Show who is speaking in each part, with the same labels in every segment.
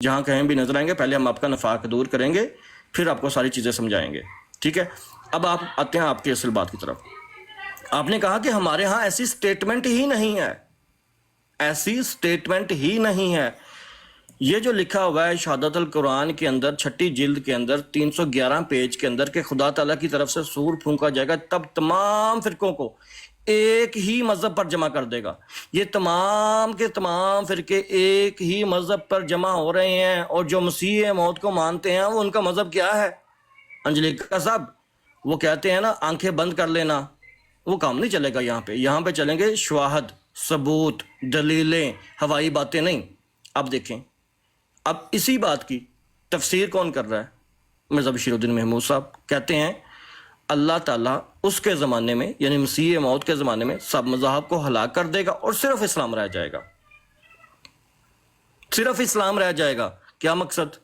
Speaker 1: جہاں کہیں بھی نظر آئیں گے پہلے ہم آپ کا نفاق دور کریں گے، پھر آپ کو ساری چیزیں سمجھائیں گے، ٹھیک ہے؟ اب آپ آتے ہیں آپ کی اصل بات کی طرف۔ آپ نے کہا کہ ہمارے ہاں ایسی سٹیٹمنٹ ہی نہیں ہے، ایسی سٹیٹمنٹ ہی نہیں ہے۔ یہ جو لکھا ہوا ہے شہادت القرآن کے اندر 6 جلد کے اندر 311 پیج کے اندر کہ خدا تعالیٰ کی طرف سے سور پھونکا جائے گا تب تمام فرقوں کو ایک ہی مذہب پر جمع کر دے گا۔ یہ تمام کے تمام فرقے ایک ہی مذہب پر جمع ہو رہے ہیں، اور جو مسیح موت کو مانتے ہیں وہ ان کا مذہب کیا ہے؟ انجلیکا صاحب وہ کہتے ہیں نا آنکھیں بند کر لینا، وہ کام نہیں چلے گا یہاں پہ چلیں گے شواہد، ثبوت، دلیلیں، ہوائی باتیں نہیں۔ اب دیکھیں، اب اسی بات کی تفسیر کون کر رہا ہے؟ مرزا بشیر الدین محمود صاحب کہتے ہیں اللہ تعالیٰ اس کے زمانے میں یعنی مسیح موت کے زمانے میں سب مذاہب کو ہلاک کر دے گا اور صرف اسلام رہ جائے گا، صرف اسلام رہ جائے گا۔ کیا مقصد؟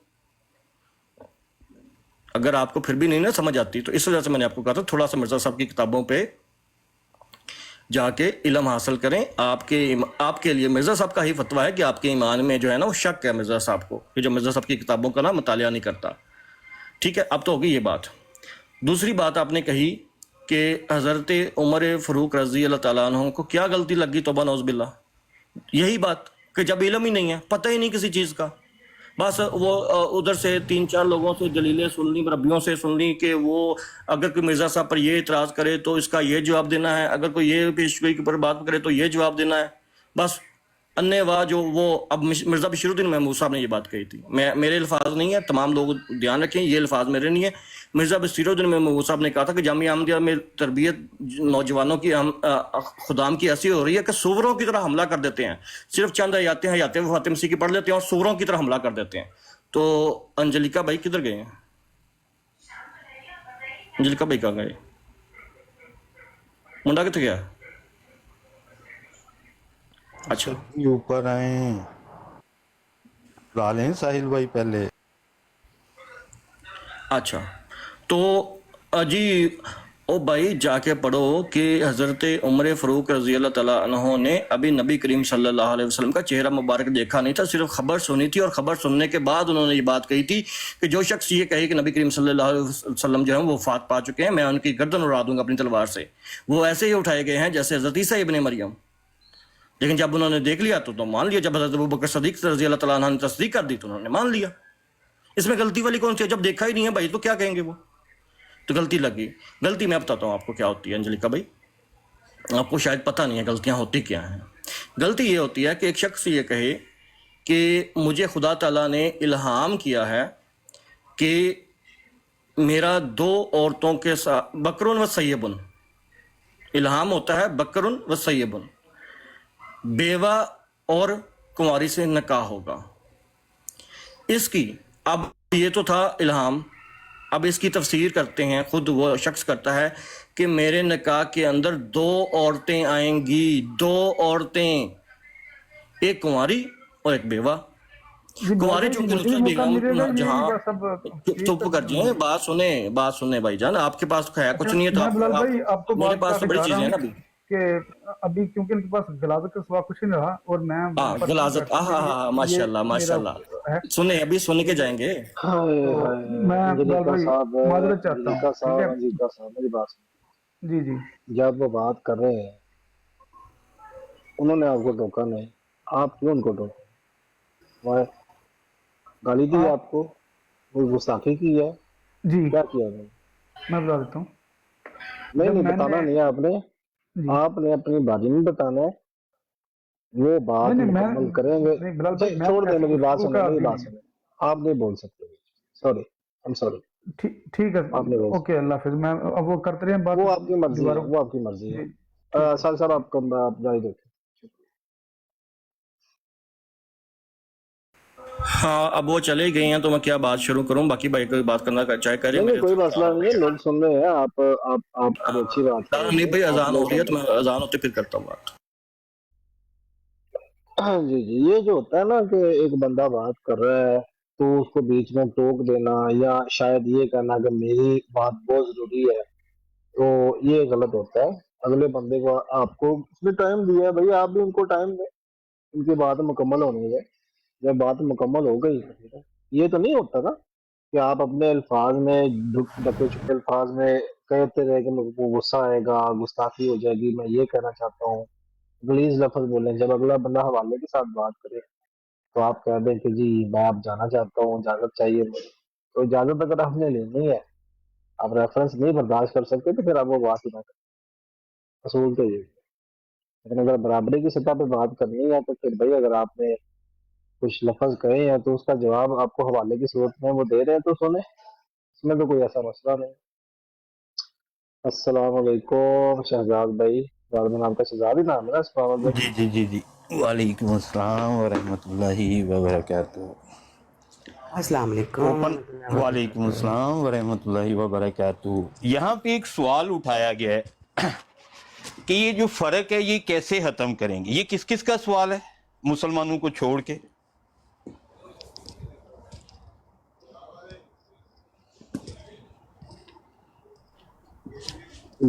Speaker 1: اگر آپ کو پھر بھی نہیں نا سمجھ آتی تو اس وجہ سے میں نے آپ کو کہا تھا تھوڑا سا مرزا صاحب کی کتابوں پہ جا کے علم حاصل کریں۔ آپ کے لیے مرزا صاحب کا ہی فتویٰ ہے کہ آپ کے ایمان میں جو ہے نا وہ شک ہے مرزا صاحب کو، کہ جو مرزا صاحب کی کتابوں کا نا مطالعہ نہیں کرتا، ٹھیک ہے؟ اب تو ہوگی یہ بات۔ دوسری بات آپ نے کہی کہ حضرت عمر فاروق رضی اللہ تعالیٰ عنہ کو کیا غلطی لگی، توبہ نعوذ باللہ، یہی بات کہ جب علم ہی نہیں ہے، پتہ ہی نہیں کسی چیز کا، بس وہ ادھر سے 3-4 لوگوں سے دلیلیں سن لی، مربیوں سے سن لی کہ وہ اگر کوئی مرزا صاحب پر یہ اعتراض کرے تو اس کا یہ جواب دینا ہے، اگر کوئی یہ پیشگوئی پر بات کرے تو یہ جواب دینا ہے، بس انے واہ جو وہ۔ اب مرزا بشیر الدین محمود صاحب نے یہ بات کہی تھی، میرے الفاظ نہیں ہے، تمام لوگ دھیان رکھیں یہ الفاظ میرے نہیں ہے۔ مرزا بشیر الدین محمود صاحب نے کہا تھا کہ جامعہ احمدیہ میں تربیت نوجوانوں کی خدام کی ایسی ہو رہی ہے کہ سوروں کی طرح حملہ کر دیتے ہیں، صرف چند آیاتیں وفات مسیح کی پڑھ لیتے ہیں اور سوروں کی طرح حملہ کر دیتے ہیں۔ تو انجلیکا بھائی کدھر گئے ہیں؟ انجلیکا بھائی کہاں گئے؟ منڈا کتنے گیا؟ اچھا
Speaker 2: یہ اوپر آئیں لیں ساحل بھائی پہلے۔
Speaker 1: اچھا تو جی او بھائی جا کے پڑھو کہ حضرت عمر فاروق رضی اللہ تعالیٰ عنہ نے ابھی نبی کریم صلی اللہ علیہ وسلم کا چہرہ مبارک دیکھا نہیں تھا، صرف خبر سنی تھی، اور خبر سننے کے بعد انہوں نے یہ بات کہی تھی کہ جو شخص یہ کہے کہ نبی کریم صلی اللہ علیہ وسلم جو ہے وہ وفات پا چکے ہیں، میں ان کی گردن اڑا دوں گا اپنی تلوار سے۔ وہ ایسے ہی اٹھائے گئے ہیں جیسے حضرت عیسیٰ ابن مریم، لیکن جب انہوں نے دیکھ لیا تو مان لیا، جب حضرت ابوبکر صدیق رضی اللہ تعالیٰ عنہ نے تصدیق کر دی تو انہوں نے مان لیا۔ اس میں غلطی والی کون سی ہے؟ جب دیکھا ہی نہیں ہے بھائی تو کیا کہیں گے وہ؟ تو غلطی لگی۔ غلطی میں بتاتا ہوں آپ کو کیا ہوتی ہے انجلیکا بھائی، آپ کو شاید پتہ نہیں ہے غلطیاں ہوتی کیا ہیں۔ غلطی یہ ہوتی ہے کہ ایک شخص یہ کہے کہ مجھے خدا تعالیٰ نے الہام کیا ہے کہ میرا 2 عورتوں کے ساتھ بکرن و سیبن، الہام ہوتا ہے بکرن و سیبن، بیوہ اور کنواری سے نکاح ہوگا۔ اس کی اب یہ تو تھا الہام، اب اس کی تفسیر کرتے ہیں، خود وہ شخص کرتا ہے کہ میرے نکاح کے اندر 2 عورتیں آئیں گی، 2 عورتیں، ایک کنواری اور ایک بیوہ۔ کنواری چونکہ نصرت بیگم جہاں چپ کر جائیں، بات سنیں بھائی جان، آپ کے پاس ہے کچھ نہیں ہے تو
Speaker 3: بلال بھائی آپ کو
Speaker 1: میرے
Speaker 3: بات
Speaker 1: پاس تو بڑی چیزیں ہیں نا ابھی
Speaker 3: کہ ابھی کیونکہ ان کے پاس غلاظت کا سوا کچھ نہیں رہا، اور میں
Speaker 1: غلاظت، ماشاء اللہ ماشاء اللہ، سنیں ابھی سن کے جائیں گے۔
Speaker 3: میں بلال بھائی معذرت چاہتا ہوں،
Speaker 2: میری بات سن،
Speaker 3: جی جی
Speaker 2: جب وہ بات کر رہے ہیں انہوں نے آپ کو ٹوکا نہیں، آپ کیوں ان کو ٹوکا؟ گالی دی آپ کو، کوئی گستاخی کی ہے؟
Speaker 3: جی
Speaker 2: کیا کیا انہوں نے؟
Speaker 3: میں بتا دیتا ہوں۔
Speaker 2: نہیں بتانا نہیں ہے آپ نے اپنی باری میں بتانا ہے، وہ بات مکمل کریں گے۔ چھوڑ دیں، میری بات سنیں، آپ نہیں بول سکتے، سوری I'm sorry،
Speaker 3: ٹھیک ہے اوکے، اللہ حافظ۔ میں اب وہ کرتے رہے بات،
Speaker 2: وہ آپ کی مرضی ہے، وہ آپ کی مرضی ہے۔ سر آپ جاری دیکھیں۔
Speaker 1: ہاں اب وہ چلے گئے ہیں تو میں کیا بات شروع کروں؟ باقی بھائی کوئی بات کرنا چاہے کرے،
Speaker 2: نہیں کوئی مسئلہ نہیں ہے، لوگ سن رہے ہیں، آپ اچھی بات ہے۔
Speaker 1: نہیں بھائی اذان ہو رہی ہے تو میں اذان ہوتے پھر کرتا ہوں بات۔
Speaker 2: جی جی، یہ جو ہوتا ہے نا کہ ایک بندہ بات کر رہا ہے تو اس کو بیچ میں ٹوک دینا، یا شاید یہ کہنا کہ میری بات بہت ضروری ہے، تو یہ غلط ہوتا ہے۔ اگلے بندے کو آپ کو اس نے ٹائم دیا ہے، بھائی آپ بھی ان کو ٹائم دیں، ان کی بات مکمل ہونی ہے۔ جب بات مکمل ہو گئی یہ تو نہیں ہوتا نا کہ آپ اپنے الفاظ میں ڈکے چھپے الفاظ میں کہتے رہے کہ میرے کو غصہ آئے گا، گستاخی ہو جائے گی، میں یہ کہنا چاہتا ہوں، پلیز لفظ بولیں. جب اگلا بندہ حوالے کے ساتھ بات کرے تو آپ کہہ دیں کہ جی میں آپ جانا چاہتا ہوں، اجازت چاہیے مجھے. تو اجازت اگر آپ نے لینی ہے، آپ ریفرنس نہیں برداشت کر سکتے تو پھر آپ وہ بات ہی نہ کریں. اصول تو یہ ہے. لیکن اگر برابری کی سطح پہ بات کرنی ہے تو پھر بھائی اگر آپ نے کچھ لفظ کہے ہیں تو اس کا جواب آپ کو حوالے کی صورت میں وہ دے رہے ہیں تو سنیں، اس میں تو کوئی ایسا مسئلہ نہیں. السلام علیکم شہزاد بھائی. غالباً آپ کا شہزاد ہی نام ہے نا اسلام بھائی؟
Speaker 4: جی جی جی جی، وعلیکم السلام ورحمۃ اللہ وبرکاتہ.
Speaker 5: السلام علیکم
Speaker 4: اوپن.
Speaker 5: ورحمۃ اللہ
Speaker 4: وعلیکم
Speaker 5: وبرکاتہ.
Speaker 4: السلام ورحمۃ اللہ وبرکاتہ. یہاں پہ ایک سوال اٹھایا گیا ہے کہ یہ جو فرق ہے یہ کیسے ختم کریں گے. یہ کس کس کا سوال ہے مسلمانوں کو چھوڑ کے؟
Speaker 2: جی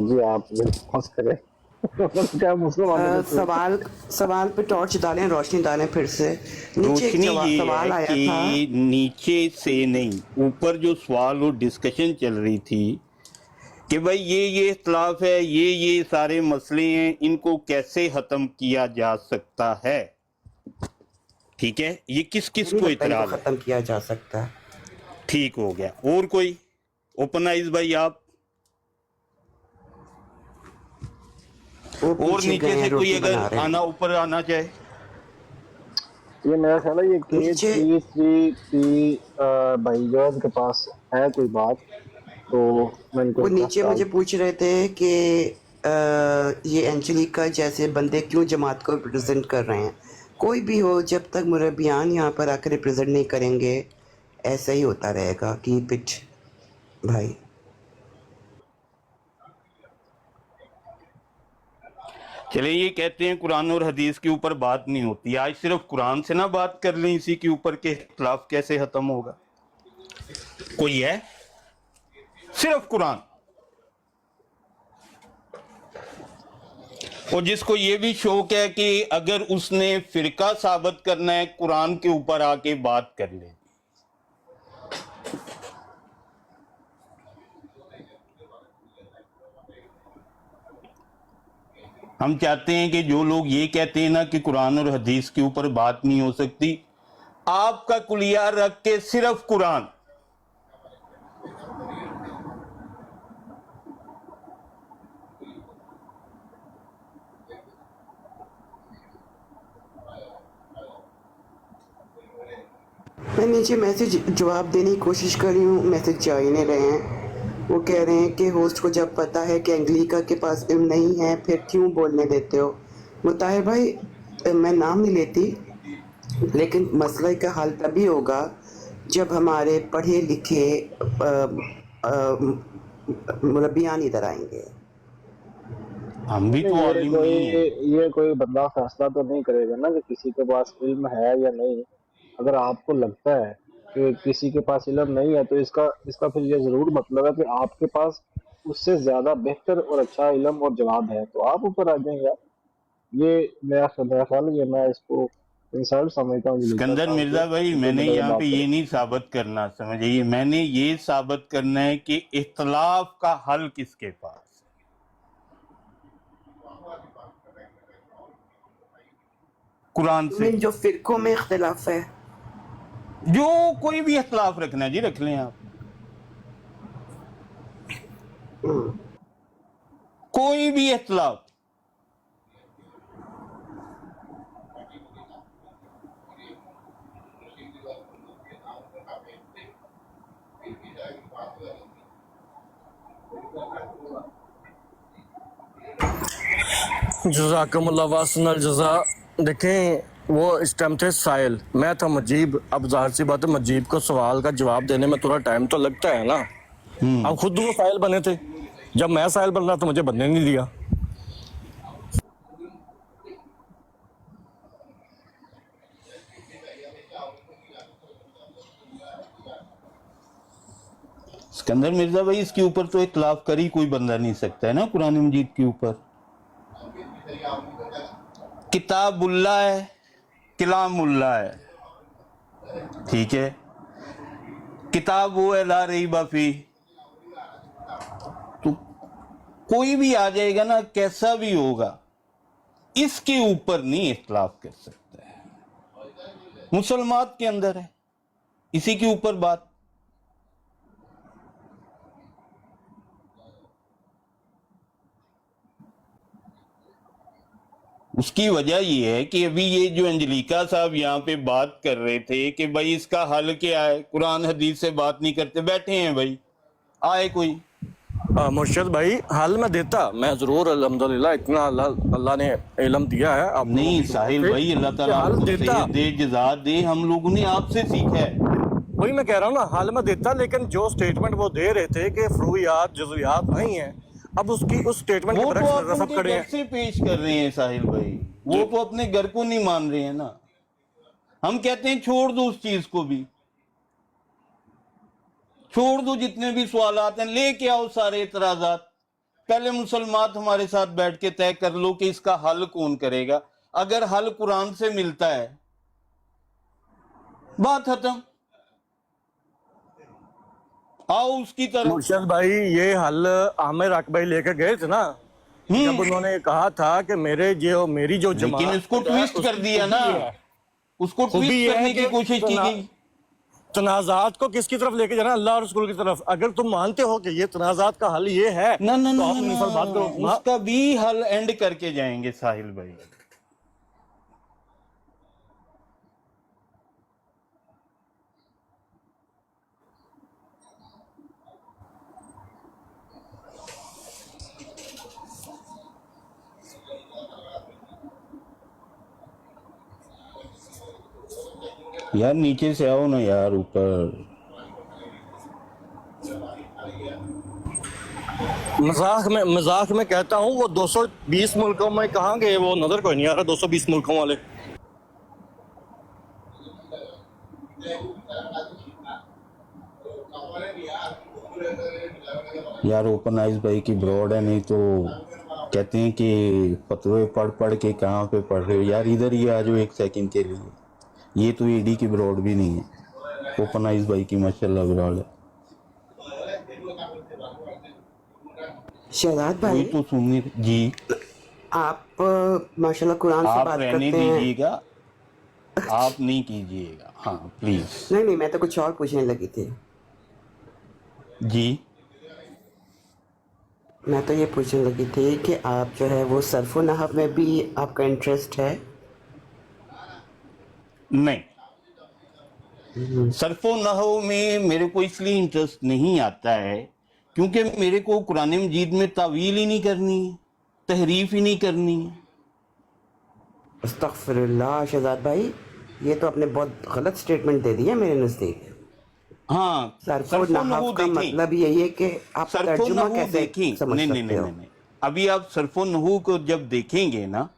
Speaker 2: جی آپ رسپانس کریں. کیا مسلمانوں کو چھوڑ کے؟
Speaker 5: سوال پہ ٹارچ ڈالیں، روشنی ڈالیں. پھر سے نیچے ایک
Speaker 4: روشنی یہ
Speaker 5: سوال
Speaker 4: ہے
Speaker 5: آیا
Speaker 4: کہ
Speaker 5: تھا.
Speaker 4: نیچے سے نہیں، اوپر جو سوال اور ڈسکشن چل رہی تھی کہ بھائی یہ اختلاف ہے، یہ سارے مسئلے ہیں، ان کو کیسے ختم کیا جا سکتا ہے. ٹھیک ہے، یہ کس کس
Speaker 5: نہیں
Speaker 4: کو
Speaker 5: لگتا ان کو
Speaker 4: اعتراض ہے؟
Speaker 5: ختم کیا جا سکتا ہے.
Speaker 4: ٹھیک ہو گیا. اور کوئی؟ اوپن آئز بھائی آپ.
Speaker 5: وہ
Speaker 4: اور
Speaker 5: پیچھے
Speaker 4: نیچے
Speaker 5: گئے ہیں،
Speaker 4: سے کوئی
Speaker 5: روٹی
Speaker 4: اگر
Speaker 5: بنا رہے ہیں.
Speaker 4: آنا اوپر آنا چاہے.
Speaker 2: یہ میرا خیال ہے یہ
Speaker 5: نیچے
Speaker 2: K333 بھائی جان کے پاس ہے کوئی بات تو میں ان کو
Speaker 5: وہ
Speaker 2: ریکویسٹ
Speaker 5: نیچے
Speaker 2: ڈال.
Speaker 5: مجھے پوچھ رہے تھے کہ یہ انجلیکا جیسے بندے کیوں جماعت کو ریپرزینٹ کر رہے ہیں. کوئی بھی ہو، جب تک مربیان یہاں پر آ کر ریپرزینٹ نہیں کریں گے ایسا ہی ہوتا رہے گا. کیپ اٹ بھائی.
Speaker 4: چلے یہ کہتے ہیں قرآن اور حدیث کے اوپر بات نہیں ہوتی. آج صرف قرآن سے نہ بات کر لیں اسی کے اوپر کہ اختلاف کیسے ختم ہوگا. کوئی ہے؟ صرف قرآن. اور جس کو یہ بھی شوق ہے کہ اگر اس نے فرقہ ثابت کرنا ہے قرآن کے اوپر آ کے بات کر لے. ہم چاہتے ہیں کہ جو لوگ یہ کہتے ہیں نا کہ قرآن اور حدیث کے اوپر بات نہیں ہو سکتی، آپ کا کلیہ رکھ کے صرف قرآن.
Speaker 5: میں نیچے میسج جواب دینے کی کوشش کر رہی ہوں، میسج جا ہی نہیں رہے ہیں. وہ کہہ رہے ہیں کہ ہوسٹ کو جب پتہ ہے کہ انگلیکا کے پاس علم نہیں ہے پھر کیوں بولنے دیتے ہو. مطاہر بھائی میں نام نہیں لیتی، لیکن مسئلہ کا حل تبھی ہوگا جب ہمارے پڑھے لکھے مربیان ادھر آئیں گے.
Speaker 4: ہم بھی
Speaker 2: نہیں
Speaker 4: تو عالم نہیں ہیں.
Speaker 2: یہ کوئی بندہ فیصلہ تو نہیں کرے گا نا کہ کسی کے پاس علم ہے یا نہیں. اگر آپ کو لگتا ہے کہ کسی کے پاس علم نہیں ہے تو اس کا پھر یہ ضرور مطلب ہے کہ آپ کے پاس اس سے زیادہ بہتر اور اچھا علم اور جواب ہے تو آپ اوپر آ جائیں گے. یہ میرا خیال ہے، یہ میں اس کو انسلٹ سمجھتا ہوں جلیسا
Speaker 4: اسکندر
Speaker 2: صاحب
Speaker 4: مرزا بھائی،
Speaker 2: کو
Speaker 4: میں نے
Speaker 2: جو
Speaker 4: یہاں پہ
Speaker 2: بات کرے.
Speaker 4: یہ نہیں ثابت کرنا، سمجھئے، میں نے یہ ثابت کرنا ہے کہ اختلاف کا حل کس کے پاس. قرآن سے.
Speaker 5: جو فرقوں میں اختلاف ہے،
Speaker 4: جو کوئی بھی اختلاف رکھنا ہے جی رکھ لیں آپ. کوئی بھی اختلاف.
Speaker 1: جزاکم اللہ واسن الجزا. دیکھیں وہ اس ٹائم تھے سائل، میں تھا مجیب. اب ظاہر سی بات ہے مجیب کو سوال کا جواب دینے میں تھوڑا ٹائم تو لگتا ہے نا. اب خود وہ سائل بنے تھے، جب میں سائل بن رہا تو مجھے بننے نہیں دیا.
Speaker 4: اسکندر مرزا بھائی، اس کے اوپر تو اختلاف کر ہی کوئی بندہ نہیں سکتا ہے نا قرآن مجید کے اوپر، किताब उल्लाह है, कलाम उल्लाह है, ठीक है। किताब वो है ला रईब फी, तो कोई भी आ जाएगा ना, कैसा भी होगा, इसके ऊपर नहीं इख्तिलाफ कर सकता है। मुसलमान के अंदर है, इसी के ऊपर बात। उसकी वजह ये है कि अभी ये जो अंजलिका साहब यहाँ पे बात कर रहे थे कि भाई इसका हल क्या है, कुरान हदीस से बात नहीं करते, बैठे हैं भाई, आए कोई।
Speaker 1: मुर्शिद भाई हल मैं देता, मैं जरूर अल्हम्दुलिल्लाह, इतना अल्लाह ने इल्म दिया है। अब
Speaker 4: नहीं साहिल भाई, अल्लाह ताला
Speaker 1: हल
Speaker 4: आपको
Speaker 1: देता,
Speaker 4: सेहत दे, जज़ा दे, हम लोगों ने आपसे सीखा है।
Speaker 1: वही मैं कह रहा हूँ ना, हल मैं देता, लेकिन जो स्टेटमेंट वो दे रहे थे कि फ्रूयात जुज़वियात नहीं है, अब उसकी उस स्टेटमेंट के
Speaker 4: वो तो
Speaker 1: बरक्स
Speaker 4: आप
Speaker 1: नजर सब
Speaker 4: उनके
Speaker 1: खड़े
Speaker 4: घर
Speaker 1: हैं।
Speaker 4: से पेश कर रहे हैं साहिल भाई, वो तो अपने घर को नहीं मान रहे हैं ना। हम कहते हैं छोड़ दो उस चीज को भी, छोड़ दो जितने भी सवालात हैं, लेके आओ सारे इतराजात, पहले मुसलमान हमारे साथ बैठ के तय कर लो कि इसका हल कौन करेगा। अगर हल कुरान से मिलता है, बात खत्म, आओ उसकी तरफ।
Speaker 1: मुर्शिद भाई ये हल आमिर अकबर लेके गए थे ना, जब उन्होंने कहा था कि मेरी जो
Speaker 4: लेकिन
Speaker 1: जमात
Speaker 4: इसको ट्विस्ट कर दिया ना, उसको
Speaker 1: खूबी
Speaker 4: ट्विस्ट
Speaker 1: ये है
Speaker 4: करने की
Speaker 1: कि
Speaker 4: कोशिश की गई।
Speaker 1: तनाजात को किसकी तरफ लेके जाना, अल्लाह और रसूल की तरफ। अगर तुम मानते हो कि ये तनाजात का हल ये है,
Speaker 4: ना ना
Speaker 1: तो
Speaker 4: ना
Speaker 1: आप
Speaker 4: ना,
Speaker 1: मुसलमान बात करो ना।
Speaker 4: उसका भी हल एंड करके जाएंगे साहिल भाई। यार नीचे से आओ ना यार, ऊपर।
Speaker 1: मजाक में कहता हूँ, वो 220 मुल्कों में कहाँ गए, वो नजर कोई नहीं आ रहा 220 मुल्कों वाले।
Speaker 4: यार ओपन आइज भाई की ब्रॉड है, नहीं तो कहते हैं कि फतवे पढ़ पढ़ के कहाँ पे पढ़ रहे हो यार, इधर ही आ जाओ एक सेकंड के लिए। ये तो एडी की ब्रॉड भी नहीं है, ओपन आइज भाई की माशाल्लाह ब्रॉड है।
Speaker 5: शहजाद
Speaker 4: कोई
Speaker 5: भाई,
Speaker 4: तो सुननी जी,
Speaker 5: आप माशाल्लाह कुरान से
Speaker 4: आप
Speaker 5: बात
Speaker 4: रहने
Speaker 5: करते हैं।
Speaker 4: दीजिएगा, आप नहीं कीजिएगा, हाँ प्लीज।
Speaker 5: नहीं नहीं, मैं तो कुछ और पूछने लगी थी।
Speaker 4: जी
Speaker 5: मैं तो ये पूछने लगी थी कि आप जो है वो सर्फ़ नहव में भी आपका इंटरेस्ट है?
Speaker 4: नहीं, सरफो नहव में मेरे को इसलिए इंटरेस्ट नहीं आता है क्योंकि मेरे को कुरान मजीद में तावील ही नहीं करनी है, तहरीफ ही नहीं करनी है।
Speaker 5: अस्तगफिरुल्लाह शहजाद भाई, ये तो आपने बहुत गलत स्टेटमेंट दे दी है मेरे नज़दीक।
Speaker 4: हाँ,
Speaker 5: सरफो नहव का मतलब यही है कि आप
Speaker 4: सरफो
Speaker 5: तर्जुमा
Speaker 4: नहू
Speaker 5: कैसे
Speaker 4: देखें,
Speaker 5: समझ
Speaker 4: नहीं नहीं
Speaker 5: सकते
Speaker 4: नहीं
Speaker 5: हो?
Speaker 4: नहीं, अभी आप सरफो नहू को जब देखेंगे ना,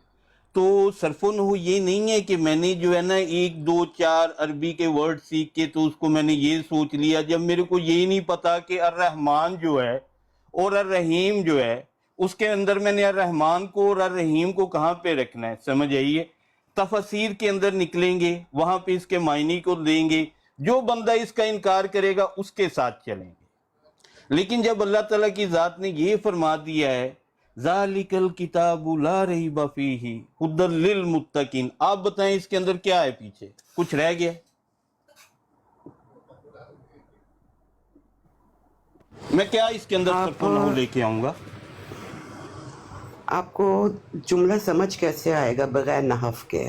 Speaker 4: तो सरफो नहू ये नहीं है कि मैंने जो है ना 1 2 4 अरबी के वर्ड सीख के तो उसको मैंने ये सोच लिया, जब मेरे को ये नहीं पता कि अर रहमान जो है और अर रहीम जो है, उसके अंदर मैंने अर रहमान को और अर रहीम को कहाँ पे रखना है, समझ आइए। तफसीर के अंदर निकलेंगे, वहां पे इसके मायने को लेंगे, जो बंदा इसका इनकार करेगा उसके साथ चलेंगे। लेकिन जब अल्लाह ताला की जात ने ये फरमा दिया है ज़ालिकल किताबु ला रैब फीही हुदल लिल मुत्तकीन, आप बताएं इसके अंदर क्या है, पीछे कुछ रह गया? मैं क्या इसके अंदर सरफो नहू लेके आऊंगा?
Speaker 5: आपको जुमला समझ कैसे आएगा बगैर नहव के?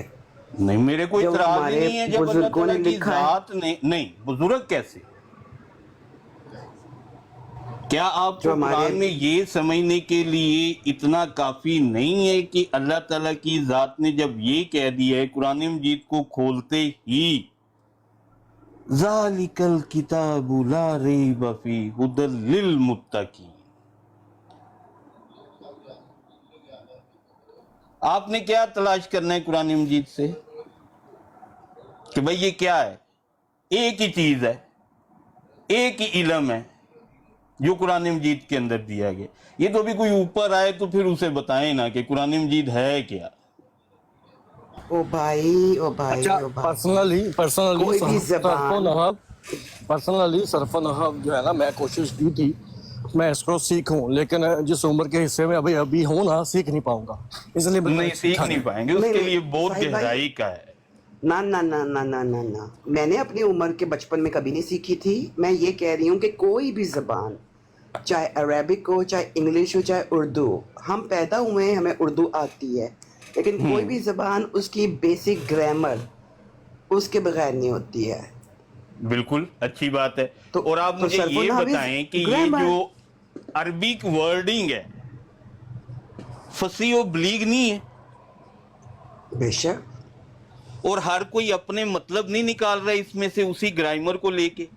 Speaker 4: नहीं, मेरे को
Speaker 5: जब
Speaker 4: इतराज ही
Speaker 5: हमारे
Speaker 4: नहीं है जब अल्लाह
Speaker 5: बुजुर्गों
Speaker 4: ताला
Speaker 5: ने
Speaker 4: की
Speaker 5: लिखा है।
Speaker 4: जात ने, नहीं बुजुर्ग कैसे, क्या आपको
Speaker 5: जो हमारे-
Speaker 4: कुरान में ये समझने के लिए इतना काफी नहीं है कि अल्लाह ताला की जात ने जब ये कह दिया है कुरान मजीद को खोलते ही ज़ालिकल किताबु ला रैब फीही हुदल लिल मुत्तकीन, आपने क्या तलाश करना है कुरान मजीद से कि भाई ये क्या है? एक ही चीज है, एक ही इल्म है जो कुरान मजीद के अंदर दिया गया। ये तो अभी कोई ऊपर आए तो फिर उसे बताएं ना कि कुरान मजीद है क्या।
Speaker 5: ओ भाई ओ भाई
Speaker 1: अच्छा
Speaker 5: ओ भाई,
Speaker 1: पर्सनली
Speaker 5: कोई भी जबान
Speaker 1: सरफ नहव जो है ना, मैं कोशिश की थी मैं इसको सीखूं, लेकिन जिस उम्र के हिस्से में अभी हूं ना, सीख नहीं पाऊंगा, इसलिए मैंने
Speaker 4: नहीं सीख
Speaker 1: सीखा
Speaker 4: नहीं पाएंगे,
Speaker 5: नहीं
Speaker 4: उसके
Speaker 5: नहीं
Speaker 4: लिए बहुत
Speaker 5: साहिल भाई,
Speaker 4: गहराई का है।
Speaker 5: ना ना ना ना ना ना ना, मैंने अपनी उम्र के बचपन में कभी नहीं सीखी थी। मैं ये कह रही हूँ कि कोई भी जबान, चाहे अरेबिक हो, चाहे इंग्लिश हो, चाहे उर्दू, हम पैदा हुए हैं, हमें उर्दू आती है, लेकिन कोई भी जबान उसकी बेसिक ग्रामर उसके बगैर नहीं होती है।
Speaker 4: बिल्कुल अच्छी बात है।
Speaker 5: तो
Speaker 4: और आप
Speaker 5: तो
Speaker 4: मुझे
Speaker 5: सरफो
Speaker 4: ये
Speaker 5: नाविज
Speaker 4: बताएं कि ये
Speaker 5: ग्रामर,
Speaker 4: जो अरबिक वर्डिंग है फसी और बलीग नहीं है,
Speaker 5: बेशक,
Speaker 4: और हर कोई अपने मतलब नहीं निकाल रहा है इसमें से उसी ग्रामर को लेके।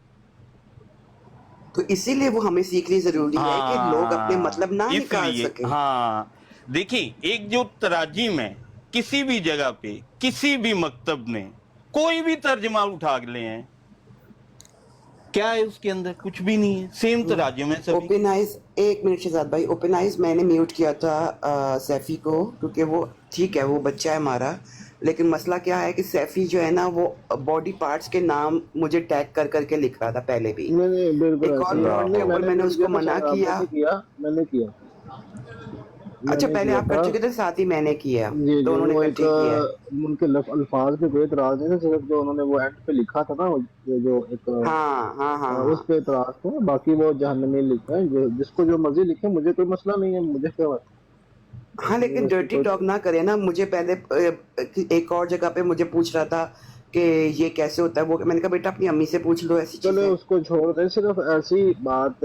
Speaker 5: तो इसीलिए वो हमें सीखनी जरूरी है कि लोग अपने मतलब ना निकाल
Speaker 4: इसलिए
Speaker 5: सके।
Speaker 4: हाँ, देखिए एक जो तराजिम है किसी भी जगह पे, किसी भी मकतब ने कोई भी तर्जमा उठा ले हैं, क्या है उसके अंदर? कुछ भी नहीं है, सेम तराजिम है सभी।
Speaker 5: ओपनाइज, एक मिनट शहजाद भाई, ओपनाइज मैंने म्यूट किया था सैफी को, क्योंकि वो ठीक है, वो बच्चा है हमारा, लेकिन मसला क्या है कि सैफी जो है ना, वो बॉडी पार्ट्स के नाम मुझे टैग कर करके लिख रहा था पहले भी।
Speaker 2: नहीं बिल्कुल
Speaker 5: एक और
Speaker 2: ऐसे ही
Speaker 5: नोट के
Speaker 2: नहीं,
Speaker 5: ऊपर मैंने उसको मना किया।
Speaker 2: मैंने किया
Speaker 5: अच्छा,
Speaker 2: मैंने
Speaker 5: पहले
Speaker 2: किया
Speaker 5: आप
Speaker 2: था।
Speaker 5: कर चुके थे, साथ ही मैंने किया,
Speaker 2: जी
Speaker 5: तो
Speaker 2: जी,
Speaker 5: उन्होंने
Speaker 2: वो एक
Speaker 5: इकट्ठे किया है।
Speaker 2: उनके अल्फाज पे कोई एतराज नहीं था, सिर्फ जो उन्होंने वो एंड पे लिखा था ना, ये जो एक
Speaker 5: हाँ हाँ हाँ
Speaker 2: उस
Speaker 5: हाँ
Speaker 2: पे एतराज था। बाकी वो जहन्नमी लिखा है, जिसको जो मर्जी लिखे, मुझे कोई मसला नहीं है, मुझे क्या बात
Speaker 5: हाँ,
Speaker 2: है,
Speaker 5: लेकिन
Speaker 2: इसमें
Speaker 5: डर्टी
Speaker 2: कोई।
Speaker 5: टॉक ना करे ना। मुझे पहले एक और जगह पे मुझे पूछ रहा था कि ये कैसे होता है, वो मैंने कहा बेटा अपनी अम्मी से पूछ लो ऐसी
Speaker 2: चलो
Speaker 5: चीजें।
Speaker 2: उसको छोड़ दें, सिर्फ ऐसी बात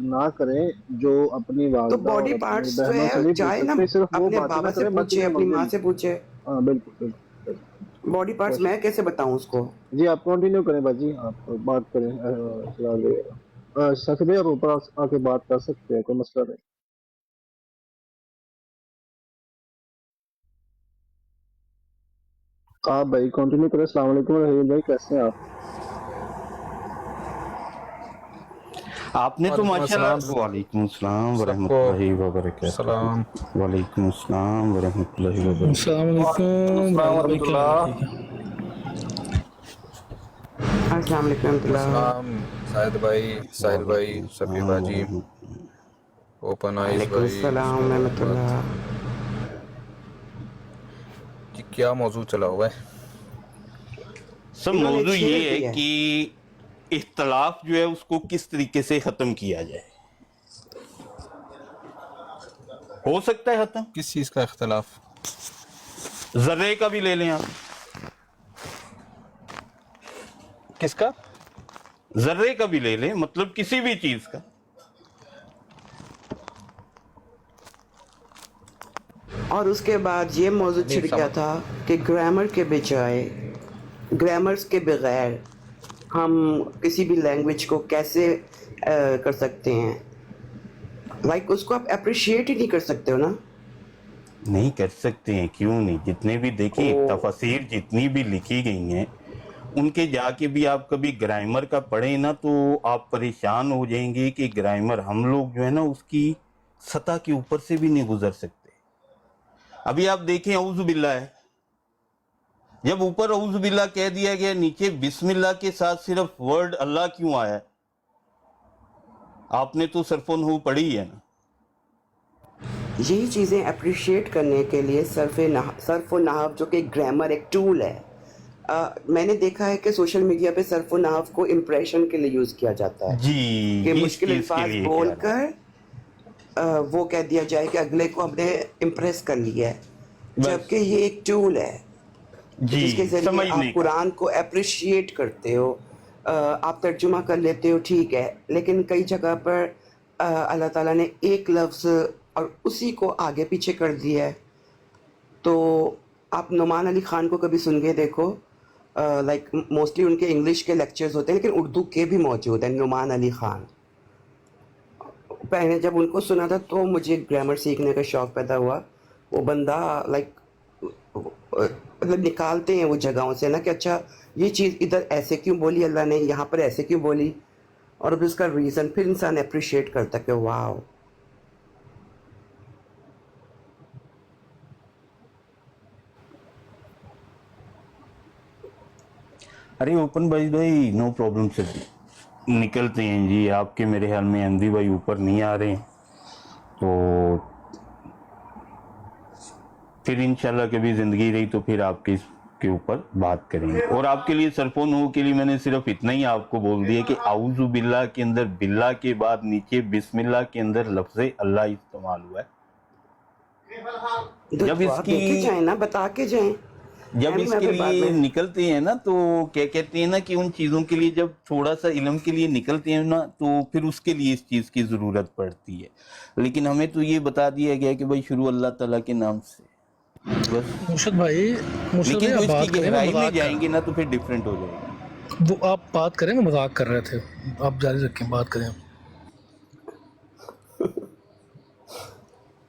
Speaker 2: ना करें जो अपनी
Speaker 5: तो
Speaker 2: वालदा और
Speaker 5: बॉडी
Speaker 2: अपनी
Speaker 5: पार्ट्स जो
Speaker 2: बहनों से
Speaker 5: है
Speaker 2: नहीं पूछ
Speaker 5: जाए ना,
Speaker 2: सकते, सिर्फ वो
Speaker 5: अपने
Speaker 2: बातें ना
Speaker 5: बाबा से
Speaker 2: करें, बाकी
Speaker 5: पूछे,
Speaker 2: जो
Speaker 5: अपनी
Speaker 2: मर्जी
Speaker 5: माँ से
Speaker 2: लिखें।
Speaker 5: पूछे।
Speaker 2: हाँ बिल्कुल बिल्कुल।
Speaker 5: बॉडी पार्ट्स
Speaker 2: कोशिश।
Speaker 5: मैं कैसे बताऊं उसको?
Speaker 2: जी आप कंटिन्यू करें बाजी, आप बात करें, सकते और ऊपर आके बात कर सकते हैं, कोई मसला नहीं। आप भाई कंटिन्यू करें। अस्सलाम वालेकुम रहीम भाई, कैसे हैं आप?
Speaker 4: आपने तो
Speaker 3: वालेकुम
Speaker 4: माशाल्लाह,
Speaker 3: अस्सलाम
Speaker 4: वालेकुम अस्सलाम
Speaker 3: सबको
Speaker 4: वरहमतुल्लाहि वबरकातुहू।
Speaker 3: सलाम।
Speaker 4: वालेकुम अस्सलाम वरहमतुल्लाहि वबरकातुहू।
Speaker 3: अस्सलाम वालेकुम।
Speaker 5: अस्सलाम वालेकुम रहमतुल्लाह।
Speaker 3: अस्सलाम साहिद भाई, साहिल भाई,
Speaker 4: वालेकुम
Speaker 3: सफ़ी
Speaker 4: अस्सलाम
Speaker 3: बाजी,
Speaker 4: वरहमतुल्लाहि।
Speaker 3: ओपन आइज
Speaker 5: वालेकुम
Speaker 3: भाई,
Speaker 5: अस्सलाम
Speaker 3: मुबारकबाद।
Speaker 5: रहमतुल्लाह।
Speaker 3: कि क्या मौजू चला हुआ है?
Speaker 4: सब
Speaker 5: इन्होंने
Speaker 4: मौजू
Speaker 5: छेड़
Speaker 4: ये है
Speaker 5: दिया है।
Speaker 4: कि इख्तलाफ जो है उसको किस तरीके से खत्म किया जाए। हो सकता है खत्म,
Speaker 3: किस चीज़ का इख्तलाफ?
Speaker 4: जर्रे का भी ले लें आप,
Speaker 3: किसका?
Speaker 4: जर्रे का भी ले लें, मतलब किसी भी चीज का।
Speaker 5: और उसके बाद ये मौजू
Speaker 3: नहीं
Speaker 5: छिड़ गया था कि ग्रामर के बजाय, ग्रामर्स के बगैर हम किसी भी लैंग्वेज को कैसे कर सकते हैं। लाइक उसको आप अप्रिशिएट ही नहीं कर सकते हो ना।
Speaker 4: नहीं कर सकते हैं, क्यों नहीं? जितने भी देखिए
Speaker 5: ओ
Speaker 4: तफसीर जितनी भी लिखी गई हैं, उनके जाके भी आप कभी ग्रामर का पढ़ें ना, तो आप परेशान हो जाएंगे कि ग्रामर हम लोग जो है ना उसकी सतह के ऊपर से भी नहीं गुजर सकते। अभी आप देखें औज़ु बिल्लाह है, जब ऊपर औज़ु बिल्लाह कह दिया गया, नीचे बिस्मिल्लाह के साथ सिर्फ वर्ड अल्लाह क्यों आया? आपने तो सरफोन हो पढ़ी है ना।
Speaker 5: यही चीज़ें अप्रिशिएट करने के लिए सर्फ व नहव जो कि ग्रामर एक टूल है। मैंने देखा है कि सोशल मीडिया पे सर्फ व नहव को इम्प्रेशन के लिए यूज़ किया जाता है
Speaker 4: जी,
Speaker 5: कि
Speaker 4: इस
Speaker 5: मुश्किल
Speaker 4: चीज के
Speaker 5: अल्फाज
Speaker 4: लिए
Speaker 5: बोल
Speaker 4: कह रहा हूं।
Speaker 5: कर वो कह दिया जाए कि अगले को हमने इम्प्रेस कर लिया है,
Speaker 4: बस
Speaker 5: जबकि ये एक टूल है जिसके
Speaker 4: जी,
Speaker 5: ज़रिए आप
Speaker 4: समझने का।
Speaker 5: कुरान को अप्रिशिएट करते हो। आप तर्जुमा कर लेते हो, ठीक है, लेकिन कई जगह पर अल्लाह ताला ने एक लफ्ज़ और उसी को आगे पीछे कर दिया है। तो आप नुमान अली ख़ान को कभी सुन के देखो, लाइक मोस्टली उनके इंग्लिश के लेक्चर्स होते हैं, लेकिन उर्दू के भी मौजूद हैं। नुमान अली ख़ान, पहले जब उनको सुना था तो मुझे ग्रामर सीखने का शौक़ पैदा हुआ। वो बंदा लाइक मतलब निकालते हैं वो जगहों से ना कि अच्छा ये चीज़ इधर ऐसे क्यों बोली अल्लाह ने, यहाँ पर ऐसे क्यों बोली, और अब इसका रीज़न फिर इंसान अप्रिशिएट करता कि वाह।
Speaker 4: अरे ओपन भाई नो प्रॉब्लम सर जी, निकलते हैं जी। आपके मेरे ख्याल में एमडी भाई ऊपर नहीं आ रहे हैं, तो फिर इंशाल्लाह कभी जिंदगी रही तो फिर आपके इसके ऊपर बात करेंगे। और आपके लिए सरफोन हो के लिए मैंने सिर्फ इतना ही आपको बोल दिया कि आउज़ु बिल्लाह के अंदर बिल्लाह के बाद नीचे बिस्मिल्लाह के अंदर लफ्ज़ अल्लाह इस्तेमाल हुआ है।
Speaker 5: जब इसकी जाए ना, बता के जाए,
Speaker 4: जब इसके लिए निकलते हैं ना, तो क्या कहते हैं ना कि उन चीज़ों के लिए जब थोड़ा सा इल्म के लिए निकलते हैं ना, तो फिर उसके लिए इस चीज़ की ज़रूरत पड़ती है। लेकिन हमें तो ये बता दिया गया कि भाई शुरू अल्लाह ताला के नाम से बस।
Speaker 3: मुर्शिद भाई
Speaker 4: लेकिन जो इसकी गहराई में जाएंगे ना तो फिर डिफरेंट हो जाएगा।
Speaker 3: वो आप बात करें, मजाक कर रहे थे, आप जारी रखें, बात करें।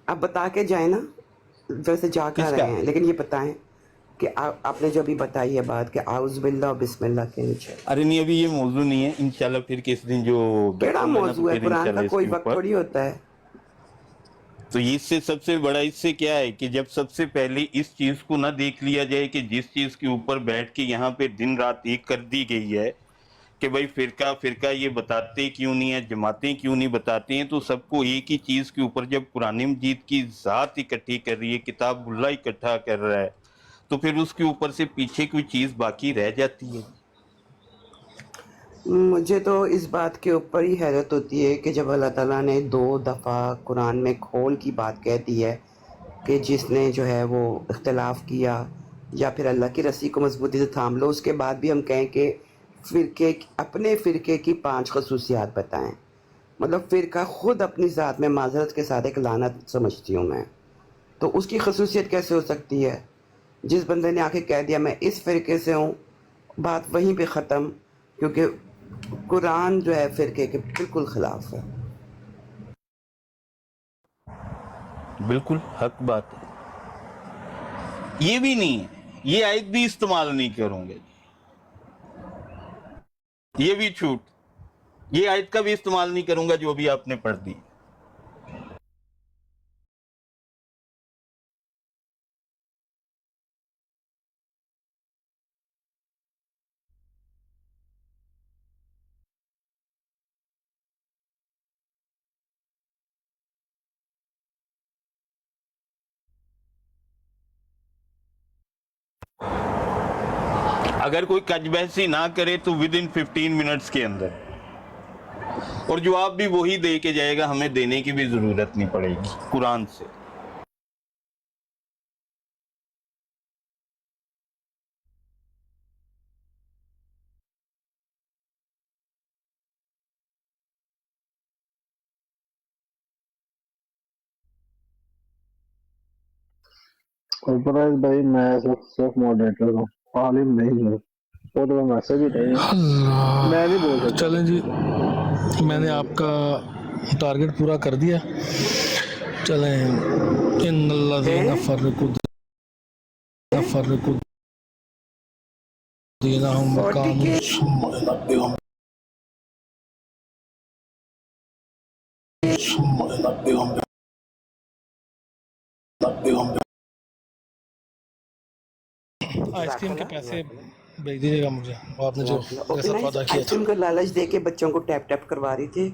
Speaker 5: आप बता के जाए ना, वैसे जा कर रहे हैं, लेकिन ये बताएं कि आपने जो अभी बताई है बात कि आउज़ बिल्लाह और बिस्मिल्लाह के नीचे।
Speaker 4: अरे नहीं, अभी ये मौजू नहीं है, इंशाल्लाह फिर किस दिन जो
Speaker 5: केड़ा मौजू है, कुरान का कोई वक्त थोड़ी होता है।
Speaker 4: तो इससे सबसे बड़ा इससे क्या है कि जब सबसे पहले इस चीज को ना देख लिया जाए कि जिस चीज के ऊपर बैठ के यहाँ पे दिन रात एक कर दी गई है कि भाई फिरका ये बताते क्यों नहीं है, जमातें क्यों नहीं बताते हैं, तो सबको एक ही चीज के ऊपर जब कुरान मजीद की ज़ात इकट्ठी कर रही है, किताबुल्लाह इकट्ठा कर रहा है, तो फिर उसके ऊपर से पीछे कोई चीज बाकी रह जाती है।
Speaker 5: मुझे तो इस बात के ऊपर ही हैरत होती है कि जब अल्लाह ताला ने 2 दफ़ा कुरान में खोल की बात कह दी है कि जिसने जो है वो इख्तिलाफ़ किया या फिर अल्लाह की रस्सी को मजबूती से थाम लो, उसके बाद भी हम कहें कि अपने फ़िरके की 5 खसूसियात बताएं। मतलब फ़िरका ख़ुद अपनी ज़ात में माजरत के साथ एक लानत समझती हूँ मैं, तो उसकी खसूसियत कैसे हो सकती है? जिस बंदे ने आके कह दिया मैं इस फ़िरके से हूँ, बात वहीं पे ख़त्म, क्योंकि कुरान जो है फ़िरके के बिल्कुल ख़िलाफ़ है।
Speaker 4: बिल्कुल हक बात है, ये भी नहीं है, ये आयत भी इस्तेमाल नहीं करूंगे, ये भी छूट, ये आयत का भी इस्तेमाल नहीं करूंगा जो भी आपने पढ़ दी। अगर कोई कजबहसी ना करे तो विद इन 15 मिनट्स के अंदर, और जवाब भी वही दे के जाएगा, हमें देने की भी जरूरत नहीं पड़ेगी कुरान से।
Speaker 2: सरफराज भाई मैं सिर्फ मॉडरेटर हूँ, आलिम नहीं हूँ, वो तो मैसेज ही नहीं है, मैं नहीं बोल सकता।
Speaker 3: चलें जी, मैंने आपका टारगेट पूरा कर दिया। चलें, इन्नल्लज़ीना फ़र्रक़ू दीनहुम व कानू सुम्मा युनब्बिहुम आइसक्रीम के पैसे भेज दीजिएगा मुझे, आपने जो जैसा वादा किया था।
Speaker 5: आइसक्रीम का लालच दे के बच्चों को टैप टैप करवा रही थी।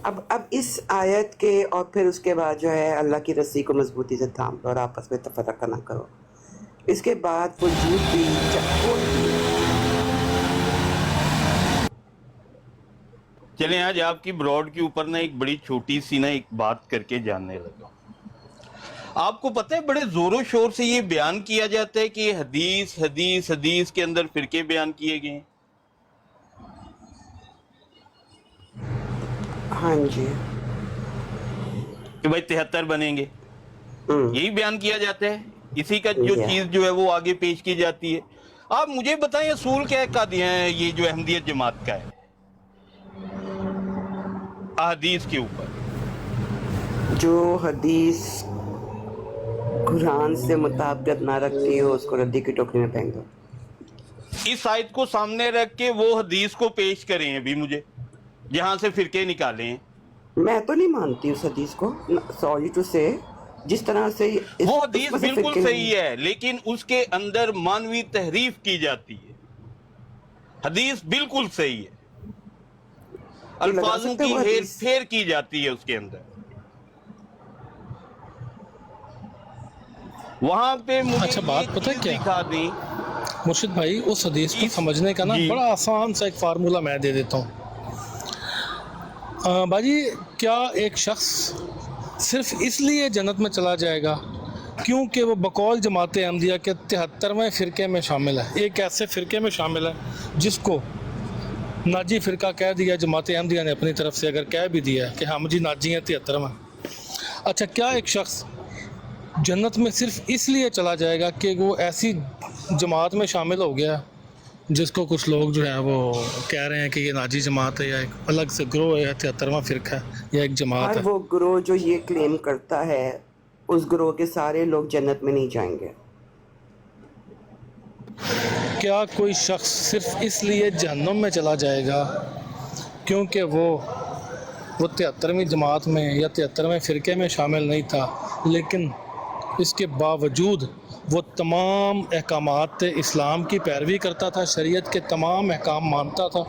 Speaker 5: अब इस आयत के और फिर उसके बाद जो है अल्लाह की रस्सी को मजबूती से थाम लो और आपस में तफरका ना करो। इसके बाद वो झूठ भी
Speaker 4: चलें, आज आपकी ब्रॉड के ऊपर ना एक बड़ी छोटी सी ना एक बात करके जानने लगा। आपको पता है बड़े जोरों शोर से ये बयान किया जाता है कि हदीस हदीस हदीस के अंदर फिरके बयान किए गए हैं।
Speaker 5: हाँ जी,
Speaker 4: कि भाई 73 बनेंगे, यही बयान किया जाता है, इसी का जो चीज जो है वो आगे पेश की जाती है। आप मुझे बताएं असूल क्या का दिया है ये जो अहमदियत जमात का है हदीस के ऊपर?
Speaker 5: जो हदीस कुरान से मुताबिकत ना रखती हो उसको रद्दी की टोकरी में फेंक दो।
Speaker 4: इस आयत को सामने रख के वो हदीस को पेश करें अभी मुझे, जहां से फिरके निकाले हैं।
Speaker 5: मैं तो नहीं मानती उस हदीस को, सॉरी टू से, जिस तरह से
Speaker 4: वो हदीस बिल्कुल सही है, लेकिन उसके अंदर मानवी तहरीफ की जाती है। हदीस बिल्कुल सही है, अल्फाजों की हेर फेर की जाती है उसके अंदर। वहां पे मुझे
Speaker 3: अच्छा, बात पता है क्या?
Speaker 4: दिखा दी
Speaker 3: मुर्शिद भाई, उस हदीस को समझने का ना
Speaker 4: जी।
Speaker 3: बड़ा आसान सा एक फार्मूला मैं दे देता हूँ। बाजी, क्या एक शख्स सिर्फ इसलिए जन्नत में चला जाएगा क्योंकि वो बकौल जमात अहमदिया के 73वें फ़िरके में शामिल है, एक ऐसे फ़िरके में शामिल है जिसको नाजी फ़िरका कह दिया जमात अहमदिया ने अपनी तरफ से, अगर कह भी दिया कि हम जी नाजी हैं 73वें। अच्छा, क्या एक शख्स जन्नत में सिर्फ इसलिए चला जाएगा कि वो ऐसी जमात में शामिल हो गया जिसको कुछ लोग जो है वो कह रहे हैं कि ये नाजी जमात है या एक अलग से ग्रोह है, 73वां फ़िरका है या एक जमात
Speaker 5: हर
Speaker 3: है?
Speaker 5: वो ग्रोह जो ये क्लेम करता है, उस ग्रोह के सारे लोग जन्नत में नहीं जाएंगे।
Speaker 3: क्या कोई शख्स सिर्फ इसलिए जहन्नुम में चला जाएगा क्योंकि वो 73वीं जमात में या 73वें फ़िरके में शामिल नहीं था, लेकिन इसके बावजूद वो तमाम अहकामात इस्लाम की पैरवी करता था, शरीयत के तमाम अहकाम मानता था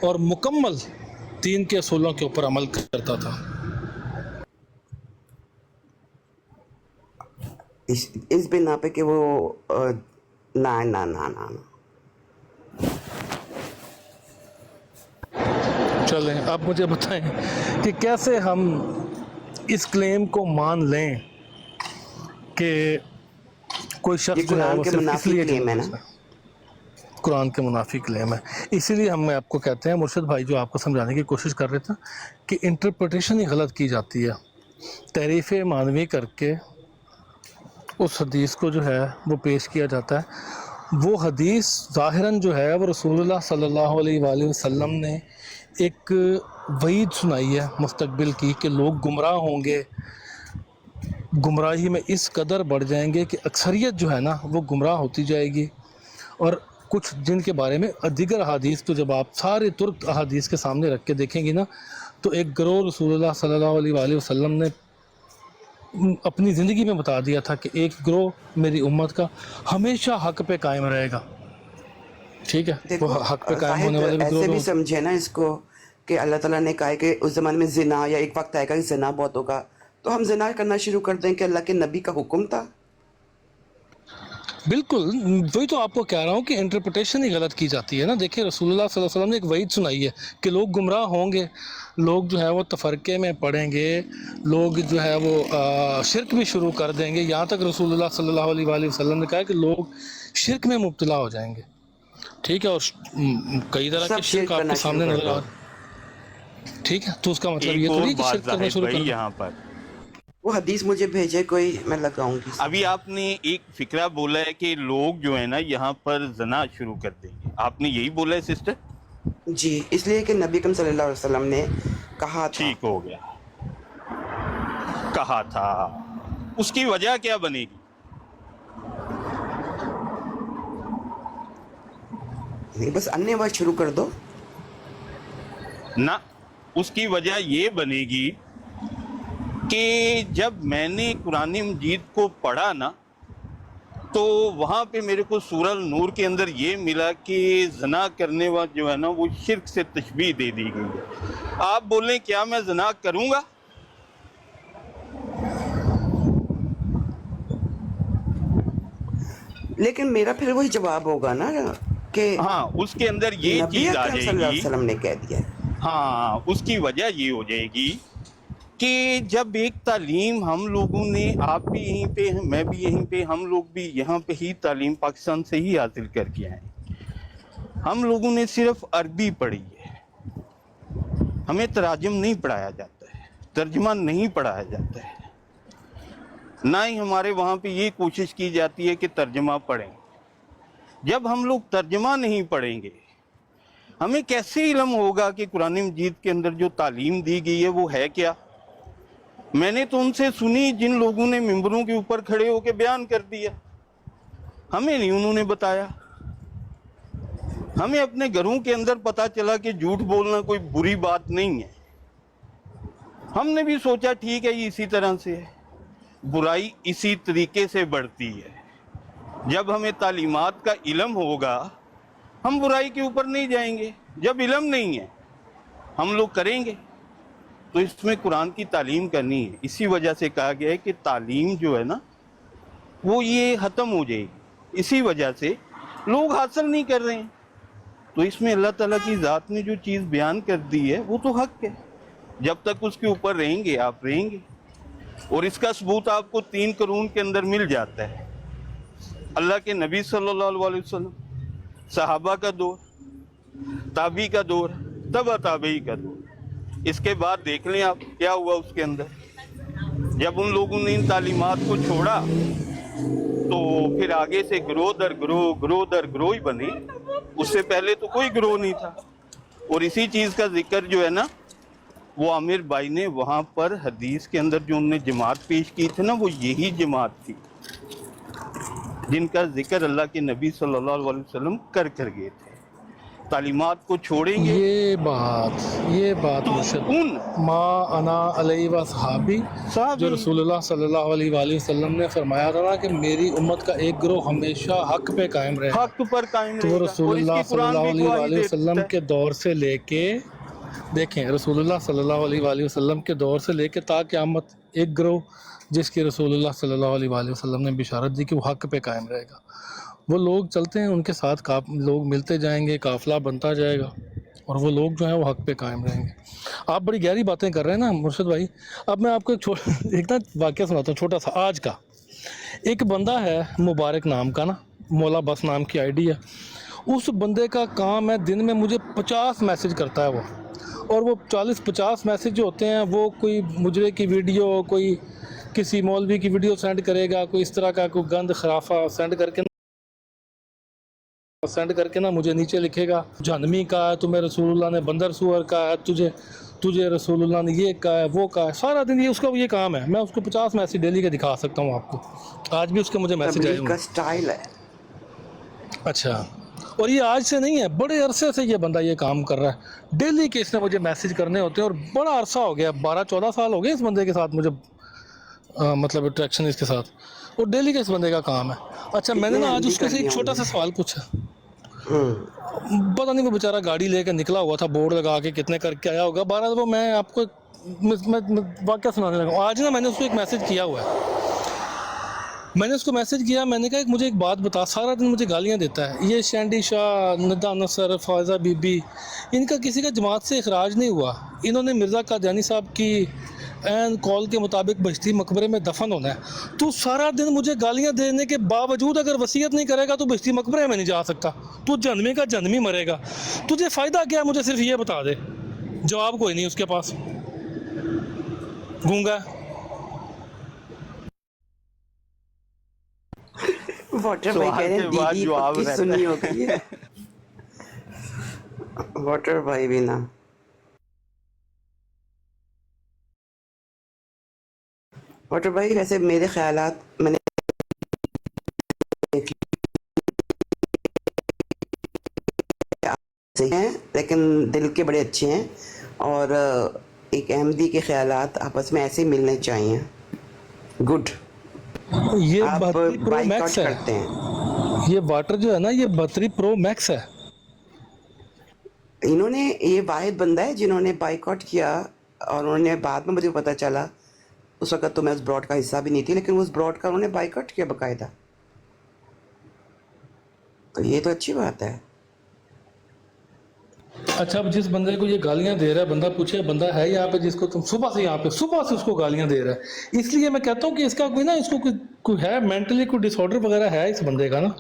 Speaker 3: और मुकम्मल दीन के असूलों के ऊपर अमल करता था?
Speaker 5: इस बिना पे कि वो ना ना ना ना ना
Speaker 3: चलें, अब मुझे बताएं कि कैसे हम इस क्लेम को मान लें कि कोई
Speaker 5: ये
Speaker 3: शख्स जो है
Speaker 5: कुरान
Speaker 3: वो
Speaker 5: के
Speaker 3: सिर्फ
Speaker 5: मुनाफिक
Speaker 3: इसलिए
Speaker 5: क्लेम है ना।
Speaker 3: कुरान के मुनाफिक क्लेम है। इसीलिए हम आपको कहते हैं, मुर्शिद भाई जो आपको समझाने की कोशिश कर रहे थे कि इंटरप्रिटेशन ही गलत की जाती है, तहरीफ मानवी करके उस हदीस को जो है वो पेश किया जाता है। वो हदीस ज़ाहिरन जो है वो रसूलुल्लाह सल्लल्लाहु अलैहि वसल्लम ने एक वईद सुनाई है मुस्तकबिल की कि लोग गुमराह होंगे, गुमराही में इस कदर बढ़ जाएंगे कि अक्सरियत जो है ना वो गुमराह होती जाएगी। और कुछ जिनके बारे में दीगर अहादीस, तो जब आप सारे तुर्क अहादीस के सामने रख के देखेंगी ना, तो एक गिरोह रसूलुल्लाह सल्लल्लाहु अलैहि वसल्लम ने अपनी ज़िंदगी में बता दिया था कि एक गिरोह मेरी उम्मत का हमेशा हक़ पे कायम रहेगा। ठीक है, वो
Speaker 5: देखो,
Speaker 3: हक़ पे कायम होने वाले भी
Speaker 5: ऐसे
Speaker 3: गिरोह
Speaker 5: भी समझे ना इसको कि अल्लाह ताला ने कहा है कि उस ज़माने में जिना, या एक वक्त आएगा कि जिना बहुत होगा, तो हम जिना करना शुरू कर दें कि अल्लाह के नबी का हुक्म था।
Speaker 3: बिल्कुल, वही तो आपको कह रहा हूँ कि इंटरप्रिटेशन ही गलत की जाती है ना। देखिए, रसूलुल्लाह सल्लल्लाहु अलैहि वसल्लम ने एक वईद सुनाई है कि लोग गुमराह होंगे, लोग जो है वो तफरके में पड़ेंगे, लोग जो है वो शिरक भी शुरू कर देंगे। यहाँ तक रसूलुल्लाह सल्लल्लाहु अलैहि वसल्लम ने कहा कि लोग शिरक में मुब्तला हो जाएंगे। ठीक है, और कई तरह के शिरक आपके सामने नजर आ रहे। ठीक है, तो उसका मतलब ये थोड़ी कि शिरक करना शुरू कर दो।
Speaker 4: यहाँ पर
Speaker 5: वो हदीस मुझे भेजे कोई, मैं लगाऊंगी।
Speaker 4: अभी आपने एक फिक्रा बोला है कि लोग जो है ना यहाँ पर जना शुरू कर देंगे, आपने यही बोला है सिस्टर?
Speaker 5: जी, इसलिए कि नबी अकरम सल्लल्लाहु अलैहि वसल्लम ने कहा था।
Speaker 4: ठीक हो गया, कहा था, उसकी वजह क्या बनेगी?
Speaker 5: नहीं, बस अन्य बात शुरू कर दो
Speaker 4: ना, उसकी वजह ये बनेगी कि जब मैंने कुरान मजीद को पढ़ा ना, तो वहाँ पे मेरे को सूरह नूर के अंदर ये मिला कि जना करने वाला जो है ना वो शिर्क से तशबीह दे दी गई है। आप बोलें क्या मैं जना करूँगा?
Speaker 5: लेकिन मेरा फिर वही जवाब होगा ना कि
Speaker 4: हाँ, उसके अंदर ये
Speaker 5: नबी
Speaker 4: चीज़ आ
Speaker 5: अकरम सल्लल्लाहु अलैहि
Speaker 4: जाएगी।
Speaker 5: वसल्लम ने कह दिया।
Speaker 4: हाँ, उसकी वजह ये हो जाएगी कि जब एक तालीम हम लोगों ने, आप भी यहीं पे, मैं भी यहीं पे, हम लोग भी यहाँ पे ही तालीम पाकिस्तान से ही हासिल करके आए। हम लोगों ने सिर्फ अरबी पढ़ी है, हमें तराजुम नहीं पढ़ाया जाता है, तर्जुमा नहीं पढ़ाया जाता है, ना ही हमारे वहाँ पे ये कोशिश की जाती है कि तर्जुमा पढ़ें। जब हम लोग तर्जुमा नहीं पढ़ेंगे, हमें कैसे इल्म होगा कि कुरान मजीद के अंदर जो तालीम दी गई है वो है क्या? मैंने तो उनसे सुनी जिन लोगों ने मिंबरों के ऊपर खड़े होकर बयान कर दिया, हमें नहीं उन्होंने बताया। हमें अपने घरों के अंदर पता चला कि झूठ बोलना कोई बुरी बात नहीं है, हमने भी सोचा ठीक है ये इसी तरह से है। बुराई इसी तरीके से बढ़ती है। जब हमें तालीमात का इल्म होगा हम बुराई के ऊपर नहीं जाएंगे, जब इल्म नहीं है हम लोग करेंगे। तो इसमें कुरान की तालीम करनी है। इसी वजह से कहा गया है कि तालीम जो है ना वो ये ख़त्म हो जाएगी, इसी वजह से लोग हासिल नहीं कर रहे हैं। तो इसमें अल्लाह ताला की ज़ात ने जो चीज़ बयान कर दी है वो तो हक़ है, जब तक उसके ऊपर रहेंगे आप रहेंगे। और इसका सबूत आपको 3 करून के अंदर मिल जाता है। अल्लाह के नबी सल्लल्लाहु अलैहि वसल्लम, सहाबा का दौर, ताबी का दौर, तबा ताबई का दौर। इसके बाद देख लें आप क्या हुआ उसके अंदर। जब उन लोगों ने इन तालीमात को छोड़ा तो फिर आगे से ग्रोह दर ग्रोह ही बने। उससे पहले तो कोई ग्रोह नहीं था। और इसी चीज़ का जिक्र जो है ना वो आमिर भाई ने वहाँ पर हदीस के अंदर जो उन्होंने जमात पेश की थी ना, वो यही जमात थी जिनका जिक्र अल्लाह के नबी सल्लल्लाहु अलैहि वसल्लम कर गए थे। तालीमात को छोड़ेंगे
Speaker 3: ये बात मुर्शिद मा अना अलैहि व सहाबी, जो रसूलुल्लाह सल्लल्लाहु अलैहि वसल्लम ने फरमाया था ना कि मेरी उम्मत का एक ग्रोह हमेशा हक पे कायम रहे,
Speaker 4: हक पर कायम
Speaker 3: तो
Speaker 4: रहेगा।
Speaker 3: रसूलुल्लाह सल्लल्लाहु अलैहि वसल्लम के दौर से लेके देखें, रसूलुल्लाह सल्लल्लाहु अलैहि वसल्लम के दौर से लेके ता क़यामत एक ग्रोह जिसकी रसूलुल्लाह सल्लल्लाहु अलैहि वसल्लम ने बिशारत दी कि वो हक पे कायम रहेगा। वो लोग चलते हैं, उनके साथ लोग मिलते जाएंगे, काफ़िला बनता जाएगा और वो लोग जो हैं वो हक पे कायम रहेंगे। आप बड़ी गहरी बातें कर रहे हैं ना मुर्शिद भाई। अब मैं आपको एक ना वाक़या सुनाता हूँ छोटा सा आज का। एक बंदा है मुबारक नाम का ना, मौला बस नाम की आईडी है। उस बंदे का काम है दिन में मुझे 50 मैसेज करता है वो, और वो 40-50 मैसेज जो होते हैं वो कोई मुजरे की वीडियो, कोई किसी मौलवी की वीडियो सेंड करेगा, कोई इस तरह का कोई गंद खराफा सेंड करके ना मुझे नीचे लिखेगा जहन्नमी का है, तुम्हें रसूलुल्लाह ने बंदर सुअर का है, तुझे रसूलुल्लाह ने ये कहा है वो कहा है। सारा दिन ये उसका ये काम है। मैं उसको 50 मैसेज डेली के दिखा सकता हूँ आपको। आज भी उसके मुझे मैसेज आए
Speaker 5: का स्टाइल है।
Speaker 3: अच्छा, और ये आज से नहीं है, बड़े अरसे से ये बंदा ये काम कर रहा है। डेली के इसने मुझे मैसेज करने होते हैं और बड़ा अरसा हो गया, 12-14 साल हो गए इस बंदे के साथ मुझे मतलब अट्रैक्शन इसके साथ, और डेली का इस बंदे का काम है। अच्छा, मैंने ना आज उसके से एक छोटा सा सवाल पूछा। पता नहीं वो बेचारा गाड़ी लेकर निकला हुआ था, बोर्ड लगा के कितने करके आया होगा। 12 वो मैं आपको वाक़या सुनाने लगा। आज ना मैंने उसको एक मैसेज किया हुआ है। मैंने उसको मैसेज किया, मैंने कहा मुझे एक बात बता, सारा दिन मुझे गालियाँ देता है ये शैंडी शाह, नदा नसर, फ़ायज़ा बीबी, इनका किसी का जमात से इखराज नहीं हुआ। इन्होंने मिर्ज़ा कादियानी साहब की एन कॉल के मुताबिक बश्ती मकबरे में दफन होना है। तू सारा दिन मुझे गालियाँ देने के बावजूद अगर वसीयत नहीं करेगा तो बश्ती मकबरे में नहीं जा सकता। तू जन्मे का जन्मी मरेगा। तुझे फ़ायदा क्या, मुझे सिर्फ ये बता दे। जवाब कोई नहीं उसके पास, गूंगा।
Speaker 5: वाटर भाई कह रहे हैं दीदी पक्की सुन्नी हो गई है। वाटर भाई भी ना, वाटर भाई वैसे मेरे ख्यालात मैंने हैं लेकिन दिल के बड़े अच्छे हैं, और एक अहमदी के ख्यालात आपस में ऐसे मिलने चाहिए। गुड।
Speaker 3: ये
Speaker 5: आप
Speaker 3: 32 प्रो
Speaker 5: बाइकआउट
Speaker 3: मैक्स है।
Speaker 5: करते हैं।
Speaker 3: ये वाटर जो है ना, ये 32 प्रो मैक्स है।
Speaker 5: इन्होंने, ये वाहिद बंदा है जिन्होंने बाइकआउट किया, और उन्होंने बाद में मुझे पता चला, उस वक्त तो मैं उस ब्रॉड का हिस्सा भी नहीं थी, लेकिन उस ब्रॉड का उन्होंने बाइकआउट किया बाकायदा। तो ये तो अच्छी बात है।
Speaker 3: अच्छा, अब जिस बंदे को ये गालियां दे रहा है, बंदा पूछे, बंदा है यहाँ पे जिसको तुम सुबह से उसको गालियां दे रहा है, इसलिए मैं कहता हूँ कि इसका कोई ना, इसको कोई है मेंटली कोई डिसऑर्डर वगैरह है इस बंदे का ना।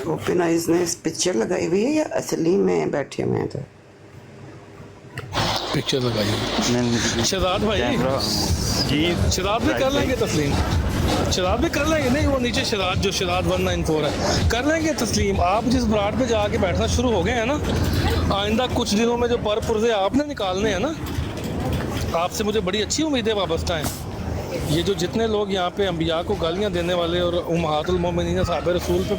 Speaker 5: ओपन आइज ने पिक्चर लगाई हुई है या असली में बैठे हुए हैं? तो
Speaker 3: पिक्चर लगाई हुई। शहजाद भाई
Speaker 4: जी,
Speaker 3: शहजाद भी कर लेंगे तस्लीम, शहजाद भी कर लेंगे। नहीं, वो नीचे शहजाद जो शहजाद 194 है, कर लेंगे तस्लीम। आप जिस ब्राड पे जाके बैठना शुरू हो गए हैं ना, आइंदा कुछ दिनों में जो पर पुर्जे आपने निकालने हैं ना, आपसे मुझे बड़ी अच्छी उम्मीदें वाबस्ता हैं। یہ جو جتنے لوگ یہاں پہ انبیاء کو گالیاں دینے والے اور امہات المومنین صحابہ رسول پہ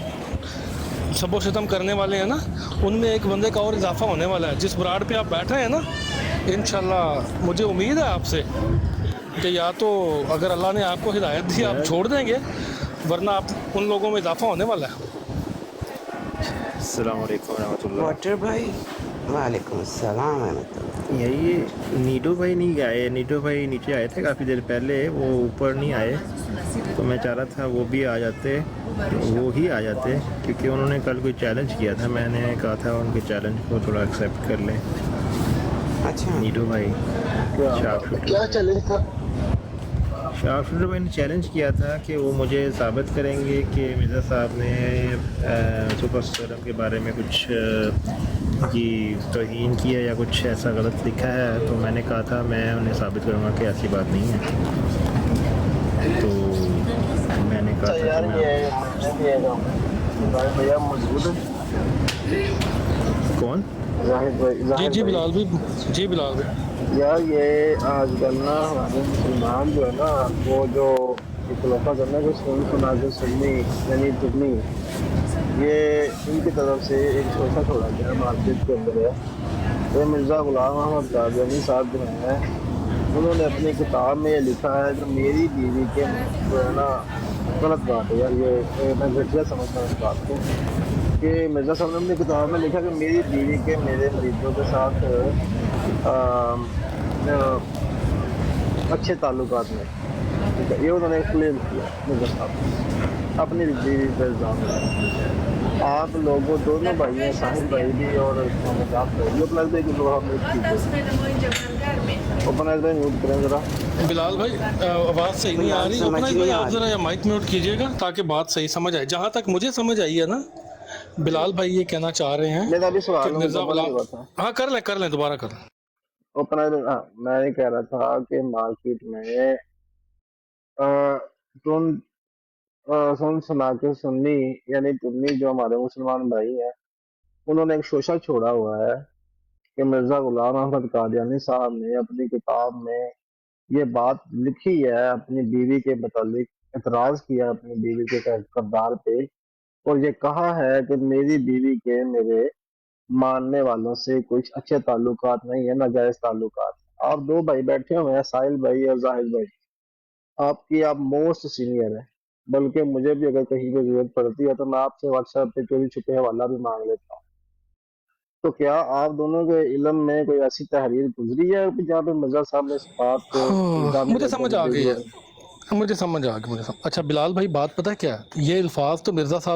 Speaker 3: سب و ستم کرنے والے ہیں نا، ان میں ایک بندے کا اور اضافہ ہونے والا ہے. جس براڈ پہ آپ بیٹھے ہیں نا، انشاءاللہ مجھے امید ہے آپ سے کہ یا تو اگر اللہ نے آپ کو ہدایت دی آپ چھوڑ دیں گے، ورنہ آپ ان لوگوں میں اضافہ ہونے والا ہے.
Speaker 6: السلام علیکم ورحمۃ اللہ.
Speaker 5: واٹر بھائی وعلیکم السلام ورحمۃ اللہ.
Speaker 6: یہی نیڈو بھائی نہیں آئے، نیڈو بھائی نیچے آئے تھے کافی دیر پہلے، وہ اوپر نہیں آئے، تو میں چاہ رہا تھا وہ بھی آ جاتے، وہ ہی آ جاتے، کیونکہ انہوں نے کل کوئی چیلنج کیا تھا، میں نے کہا تھا ان کے چیلنج کو تھوڑا ایکسیپٹ کر لیں.
Speaker 5: اچھا
Speaker 6: نیڈو بھائی
Speaker 2: کیا چیلنج تھا؟
Speaker 6: شارپ شوٹر بھائی نے چیلنج کیا تھا کہ وہ مجھے ثابت کریں گے کہ مرزا صاحب نے سپر اسٹارڈم کے بارے میں کچھ توہین کی ہے یا کچھ ایسا غلط لکھا ہے. تو میں نے کہا تھا میں انہیں ثابت کروں گا کہ ایسی بات نہیں ہے. تو میں نے کہا تھا
Speaker 2: بھیا موجود ہے؟
Speaker 6: کون؟
Speaker 2: زاہد بھائی.
Speaker 3: جی بلال بھی، جی بلال بھی.
Speaker 2: یار یہ آج کل نا ہمارے مسلمان جو ہے نا، وہ جو اکلوتا کرنا کہ سنا کے سننی یعنی دگنی، یہ ان کی طرف سے ایک شوشہ چھوڑا گیا مارکیٹ کے اندر ہے. یہ مرزا غلام احمد قادیانی صاحب جو ہیں، انہوں نے اپنی کتاب میں یہ لکھا ہے کہ میری بیوی کے جو ہے نا غلط بات ہے. یار یہ میں گھٹیا سمجھتا ہوں اس بات کو کہ مرزا صاحب نے اپنی کتاب میں لکھا کہ میری بیوی کے میرے مریضوں کے ساتھ اچھے تعلقات میں. ٹھیک ہے، یہ انہوں نے ایکسپلین کیا مرزا صاحب اپنی بیوی پہ الزام لگایا. آپ لوگوں دونوں بھائی ہیں، ساحل بھائی بھی اور محمد آپ بھائی، مجھے لگتا ہے کہ لوگ ہم اوپن ایک میوٹ کریں ذرا.
Speaker 3: بلال بھائی آواز صحیح نہیں آ رہی. اوپنائز بھائی آپ ذرا یا مائک میوٹ کیجیے گا تاکہ بات صحیح سمجھ آئے. جہاں تک مجھے سمجھ آئی ہے نا، بلال بھائی یہ کہنا چاہ رہے ہیں
Speaker 2: میرا بھی
Speaker 3: کہ
Speaker 2: سوال
Speaker 3: مرزا غلام،
Speaker 2: ہوا تھا.
Speaker 3: ہاں کر لیں دوبارہ کر لیں.
Speaker 2: اوپن میں یہ کہہ رہا تھا کہ مارکیٹ میں سن سنا کے سننی یعنی تنی جو ہمارے مسلمان بھائی ہیں، انہوں نے ایک شوشہ چھوڑا ہوا ہے کہ مرزا غلام احمد قادیانی صاحب نے اپنی کتاب میں یہ بات لکھی ہے، اپنی بیوی کے متعلق اعتراض کیا اپنی بیوی کے کردار پہ، اور یہ کہا ہے کہ میری بیوی کے میرے ماننے والوں سے کچھ اچھے تعلقات نہیں ہیں، ناجائز تعلقات. آپ دو بھائی بیٹھے ہوئے ہیں، ساحل بھائی اور زاہد بھائی، آپ موسٹ سینئر ہیں، بلکہ مجھے بھی اگر کہیں پہ ضرورت پڑتی ہے تو میں آپ سے واٹس ایپ پہ چوری چھپے حوالہ بھی مانگ لیتا ہوں. تو کیا آپ دونوں کے علم میں کوئی ایسی تحریر گزری ہے جہاں پہ مرزا صاحب نے اس بات کو الزام
Speaker 3: مجھے سمجھ آ گئی ہے، مجھے سمجھ آ گئی. اچھا بلال بھائی بات پتہ کیا ہے، یہ الفاظ تو مرزا صاحب